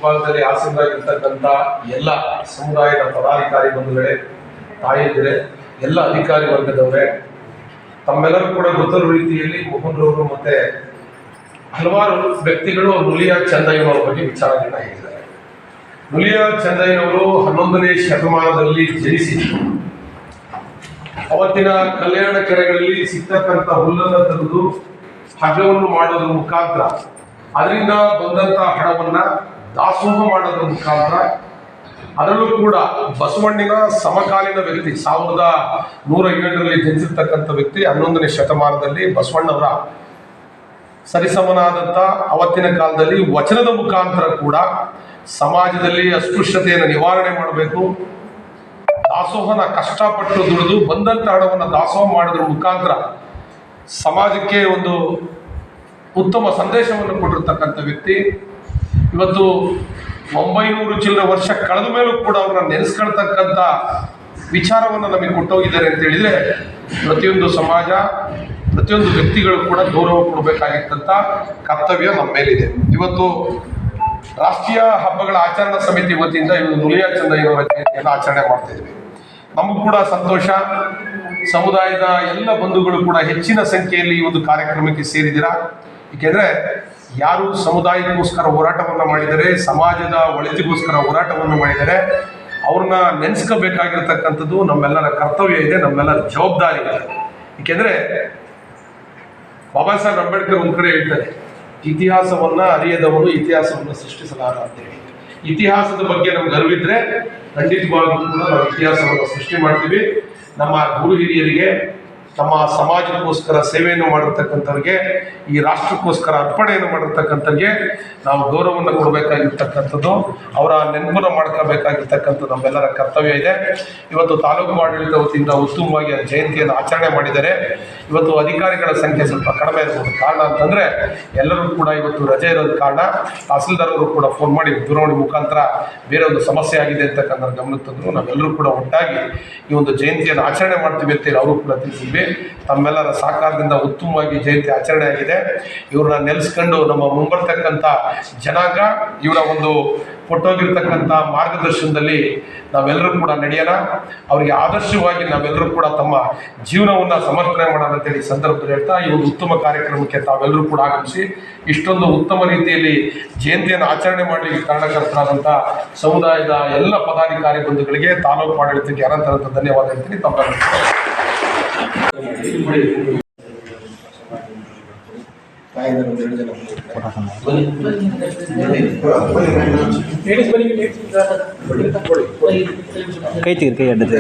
ಹೆಬ್ಬಾಳದಲ್ಲಿ ಆಸೀನರಾಗಿರ್ತಕ್ಕಂಥ ಎಲ್ಲ ಸಮುದಾಯದ ಪದಾಧಿಕಾರಿ ಬಂಧುಗಳೇ, ತಾಯಿಯಂದಿರೇ, ಎಲ್ಲ ಅಧಿಕಾರಿ ವರ್ಗದವರೇ, ತಮ್ಮೆಲ್ಲರೂ ಕೂಡ ಗೊತ್ತಿರುವ ರೀತಿಯಲ್ಲಿ ಮೋಹನ್ರವರು ಮತ್ತೆ ಹಲವಾರು ವ್ಯಕ್ತಿಗಳು ನುಲಿಯಾ ಚೆನ್ನಯ್ಯನವರ ಬಗ್ಗೆ ವಿಚಾರಗಳನ್ನ ಹೇಳಿದ್ದಾರೆ. ನುಲಿಯಾ ಚೆನ್ನಯ್ಯನವರು 11ನೇ ಶತಮಾನದಲ್ಲಿ ಜನಿಸಿ ಅವತ್ತಿನ ಕಲ್ಯಾಣ ಕೆರೆಗಳಲ್ಲಿ ಸಿಗ್ತಕ್ಕಂಥ ಹುಲ್ಲನ್ನು ತಂದು ಹಗ್ಗವನ್ನು ಮಾಡೋದ್ರ ಮುಖಾಂತರ ಅದರಿಂದ ಬಂದಂತ ಹಣವನ್ನ ದಾಸೋಹ ಮಾಡೋದ್ರ ಮುಖಾಂತರ, ಅದರಲ್ಲೂ ಕೂಡ ಬಸವಣ್ಣನ ಸಮಕಾಲೀನ ವ್ಯಕ್ತಿ 1107ರಲ್ಲಿ ಜನಿಸಿರ್ತಕ್ಕಂಥ ವ್ಯಕ್ತಿ 11ನೇ ಶತಮಾನದಲ್ಲಿ ಬಸವಣ್ಣವರ ಸರಿಸಮನಾದಂಥ ಅವತ್ತಿನ ಕಾಲದಲ್ಲಿ ವಚನದ ಮುಖಾಂತರ ಕೂಡ ಸಮಾಜದಲ್ಲಿ ಅಸ್ಪೃಶ್ಯತೆಯನ್ನು ನಿವಾರಣೆ ಮಾಡಬೇಕು, ದಾಸೋಹನ ಕಷ್ಟಪಟ್ಟು ದುಡಿದು ಬಂದಂತ ಹಣವನ್ನು ದಾಸೋಹ ಮಾಡೋದ್ರ ಮುಖಾಂತರ ಸಮಾಜಕ್ಕೆ ಒಂದು ಉತ್ತಮ ಸಂದೇಶವನ್ನು ಕೊಟ್ಟಿರ್ತಕ್ಕಂಥ ವ್ಯಕ್ತಿ. ಇವತ್ತು 900 ಚಿಲ್ಲರೆ ವರ್ಷ ಕಳೆದ ಮೇಲೂ ಕೂಡ ಅವ್ರನ್ನ ನೆನೆಸ್ಕೊಳ್ತಕ್ಕಂಥ ವಿಚಾರವನ್ನು ನಮಗೆ ಕೊಟ್ಟೋಗಿದ್ದಾರೆ ಅಂತ ಹೇಳಿದ್ರೆ, ಪ್ರತಿಯೊಂದು ಸಮಾಜ, ಪ್ರತಿಯೊಂದು ವ್ಯಕ್ತಿಗಳು ಕೂಡ ಗೌರವ ಕೊಡಬೇಕಾಗಿರ್ತಂಥ ಕರ್ತವ್ಯ ನಮ್ಮ ಮೇಲಿದೆ. ಇವತ್ತು ರಾಷ್ಟ್ರೀಯ ಹಬ್ಬಗಳ ಆಚರಣಾ ಸಮಿತಿ ವತಿಯಿಂದ ಇವತ್ತು ನುಲಿಯಾ ಚೆನ್ನಯ್ಯನವರ ಜಯಂತಿಯನ್ನು ಆಚರಣೆ ಮಾಡ್ತಾ ಇದ್ವಿ. ನಮಗೂ ಕೂಡ ಸಂತೋಷ. ಸಮುದಾಯದ ಎಲ್ಲ ಬಂಧುಗಳು ಕೂಡ ಹೆಚ್ಚಿನ ಸಂಖ್ಯೆಯಲ್ಲಿ ಈ ಒಂದು ಕಾರ್ಯಕ್ರಮಕ್ಕೆ ಸೇರಿದ್ದೀರಾ. ಏಕೆಂದ್ರೆ ಯಾರು ಸಮುದಾಯಕ್ಕೋಸ್ಕರ ಹೋರಾಟವನ್ನು ಮಾಡಿದರೆ, ಸಮಾಜದ ಒಳಿತಿಗೋಸ್ಕರ ಹೋರಾಟವನ್ನು ಮಾಡಿದರೆ, ಅವ್ರನ್ನ ನೆನೆಸ್ಕೋಬೇಕಾಗಿರ್ತಕ್ಕಂಥದ್ದು ನಮ್ಮೆಲ್ಲರ ಕರ್ತವ್ಯ ಇದೆ, ನಮ್ಮೆಲ್ಲರ ಜವಾಬ್ದಾರಿ ಇದೆ. ಏಕೆಂದ್ರೆ ಬಾಬಾ ಸಾಹೇಬ್ ಅಂಬೇಡ್ಕರ್ ಒಂದ್ ಕಡೆ ಹೇಳ್ತಾರೆ, ಇತಿಹಾಸವನ್ನ ಅರಿಯದವನು ಇತಿಹಾಸವನ್ನು ಸೃಷ್ಟಿಸಲಾರ ಅಂತೇಳಿ. ಇತಿಹಾಸದ ಬಗ್ಗೆ ನಮ್ಗೆ ಅರಿವಿದ್ರೆ ಖಂಡಿತವಾಗ್ಲೂ ಕೂಡ ನಾವು ಇತಿಹಾಸವನ್ನು ಸೃಷ್ಟಿ ಮಾಡ್ತೀವಿ. ನಮ್ಮ ಗುರು ಹಿರಿಯರಿಗೆ, ನಮ್ಮ ಸಮಾಜಕ್ಕೋಸ್ಕರ ಸೇವೆಯನ್ನು ಮಾಡಿರ್ತಕ್ಕಂಥವ್ರಿಗೆ, ಈ ರಾಷ್ಟ್ರಕ್ಕೋಸ್ಕರ ಅರ್ಪಣೆಯನ್ನು ಮಾಡಿರ್ತಕ್ಕಂಥವ್ರಿಗೆ ನಾವು ಗೌರವವನ್ನು ಕೊಡಬೇಕಾಗಿರ್ತಕ್ಕಂಥದ್ದು, ಅವರ ನೆನಪನ್ನು ಮಾಡ್ಕೋಬೇಕಾಗಿರ್ತಕ್ಕಂಥದ್ದು ನಮ್ಮೆಲ್ಲರ ಕರ್ತವ್ಯ ಇದೆ. ಇವತ್ತು ತಾಲೂಕು ಆಡಳಿತ ವತಿಯಿಂದ ಉತ್ತಮವಾಗಿ ಜಯಂತಿಯನ್ನು ಆಚರಣೆ ಮಾಡಿದ್ದಾರೆ. ಇವತ್ತು ಅಧಿಕಾರಿಗಳ ಸಂಖ್ಯೆ ಸ್ವಲ್ಪ ಕಡಿಮೆ ಇರ್ಬೋದು. ಕಾರಣ ಅಂತಂದ್ರೆ ಎಲ್ಲರೂ ಕೂಡ ಇವತ್ತು ರಜೆ ಇರೋದ ಕಾರಣ ತಹಸೀಲ್ದಾರ್ ಅವರು ಕೂಡ ಫೋನ್ ಮಾಡಿ ದೂರವಾಣಿ ಮುಖಾಂತರ ಬೇರೆ ಒಂದು ಸಮಸ್ಯೆ ಆಗಿದೆ ಅಂತಕ್ಕಂಥ ಗಮನಕ್ಕೆ ತಂದ್ರು. ನಾವೆಲ್ಲರೂ ಕೂಡ ಒಟ್ಟಾಗಿ ಈ ಒಂದು ಜಯಂತಿಯನ್ನು ಆಚರಣೆ ಮಾಡ್ತೀವಿ ಅಂತೇಳಿ ಅವರು ಕೂಡ ತಿಳಿಸಿದ್ವಿ. ತಮ್ಮೆಲ್ಲರ ಸಹಕಾರದಿಂದ ಉತ್ತಮವಾಗಿ ಜಯಂತಿ ಆಚರಣೆ ಆಗಿದೆ. ಇವ್ರನ್ನ ನೆಲೆಸ್ಕೊಂಡು ನಮ್ಮ ಮುಂಬರ್ತಕ್ಕಂಥ ಜನಾಂಗ ಇವರ ಒಂದು ಕೊಟ್ಟೋಗಿರ್ತಕ್ಕಂಥ ಮಾರ್ಗದರ್ಶನದಲ್ಲಿ ನಾವೆಲ್ಲರೂ ಕೂಡ ನಡೆಯೋಣ. ಅವರಿಗೆ ಆದರ್ಶವಾಗಿ ನಾವೆಲ್ಲರೂ ಕೂಡ ತಮ್ಮ ಜೀವನವನ್ನು ಸಮರ್ಪಣೆ ಮಾಡೋಣ ಅಂತೇಳಿ ಸಂದರ್ಭದಲ್ಲಿ ಹೇಳ್ತಾ, ಈ ಒಂದು ಉತ್ತಮ ಕಾರ್ಯಕ್ರಮಕ್ಕೆ ತಾವೆಲ್ಲರೂ ಕೂಡ ಆಗಮಿಸಿ ಇಷ್ಟೊಂದು ಉತ್ತಮ ರೀತಿಯಲ್ಲಿ ಜಯಂತಿಯನ್ನು ಆಚರಣೆ ಮಾಡಲಿಕ್ಕೆ ಕಾರಣಕರ್ತರಾದಂಥ ಸಮುದಾಯದ ಎಲ್ಲ ಪದಾಧಿಕಾರಿ ಬಂಧುಗಳಿಗೆ, ತಾಲೂಕು ಆಡಳಿತಕ್ಕೆ ಅನಂತ ಧನ್ಯವಾದ ಹೇಳ್ತೀನಿ. ತಮ್ಮ ಕೈ ತೆಗೆದು ಕೈ ಅಡ್ಡದೆ ಮಾಡಿ